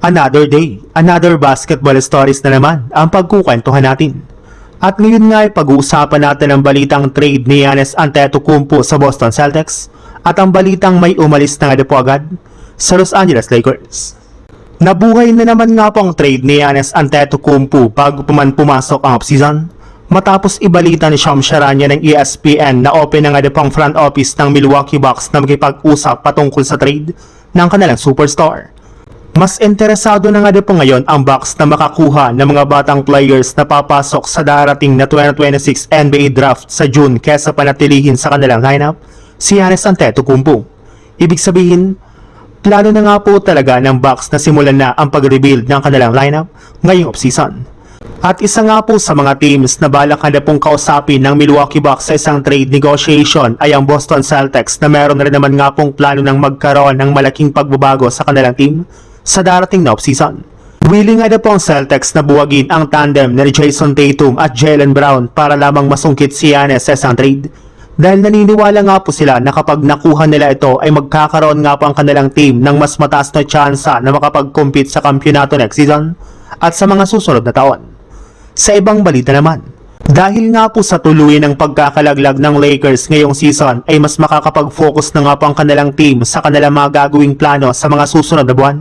Another day, another basketball stories na naman ang pagkukwentuhan natin. At ngayon nga ay pag-uusapan natin ang balitang trade ni Giannis Antetokounmpo sa Boston Celtics at ang balitang may umalis na nga po agad sa Los Angeles Lakers. Nabuhay na naman nga po ang trade ni Giannis Antetokounmpo bago pumasok ang offseason matapos ibalita ni Shams Charania ng ESPN na open na nga po ang front office ng Milwaukee Bucks na makipag-usap patungkol sa trade ng kanilang superstar. Mas interesado na nga po ngayon ang Bucks na makakuha ng mga batang players na papasok sa darating na 2026 NBA Draft sa June kesa panatilihin sa kanilang lineup si Giannis Antetokounmpo. Ibig sabihin, plano na nga po talaga ng Bucks na simulan na ang pag-rebuild ng kanilang lineup ngayong offseason. At isa nga po sa mga teams na balak na pong kausapin ng Milwaukee Bucks sa isang trade negotiation ay ang Boston Celtics na meron na rin naman nga pong plano ng magkaroon ng malaking pagbabago sa kanilang team sa darating na offseason. Willing nga po ang Celtics na buwagin ang tandem ni Jason Tatum at Jaylen Brown para lamang masungkit si Giannis sa isang trade dahil naniniwala nga po sila na kapag nakuha nila ito ay magkakaroon nga po ang kanilang team ng mas mataas na tsansa na makapag-compete sa kampyonato next season at sa mga susunod na taon. Sa ibang balita naman, dahil nga po sa tuluyan ng pagkakalaglag ng Lakers ngayong season ay mas makakapag-focus na nga po ang kanilang team sa kanilang mga gagawing plano sa mga susunod na buwan.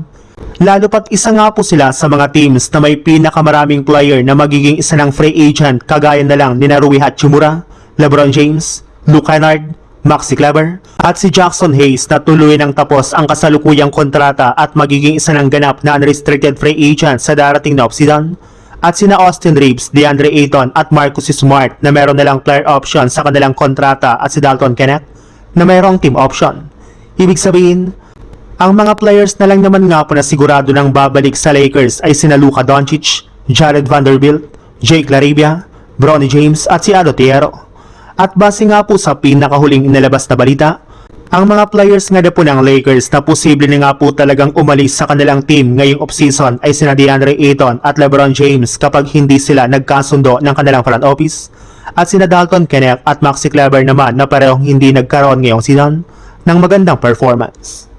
Lalo pat isa nga po sila sa mga teams na may pinakamaraming player na magiging isa ng free agent kagaya na lang ni Rui Hachimura, LeBron James, Luke Kennard, Maxi Kleber at si Jackson Hayes na tuloy nang tapos ang kasalukuyang kontrata at magiging isa ng ganap na unrestricted free agent sa darating na offseason at sina Austin Reeves, DeAndre Ayton at Marcus Smart na meron nalang player option sa kanilang kontrata at si Dalton Kenneth na mayroong team option. Ibig sabihin, ang mga players na lang naman nga po na sigurado nang babalik sa Lakers ay sina Luka Doncic, Jared Vanderbilt, Jake LaRavia, Bronny James at si Ado Thiero. At base nga po sa pinakahuling inilabas na balita, ang mga players nga po ng Lakers na posible na nga po talagang umalis sa kanilang team ngayong offseason ay sina DeAndre Ayton at LeBron James kapag hindi sila nagkasundo ng kanilang front office at sina Dalton Kenneth at Maxi Kleber naman na parehong hindi nagkaroon ngayong season ng magandang performance.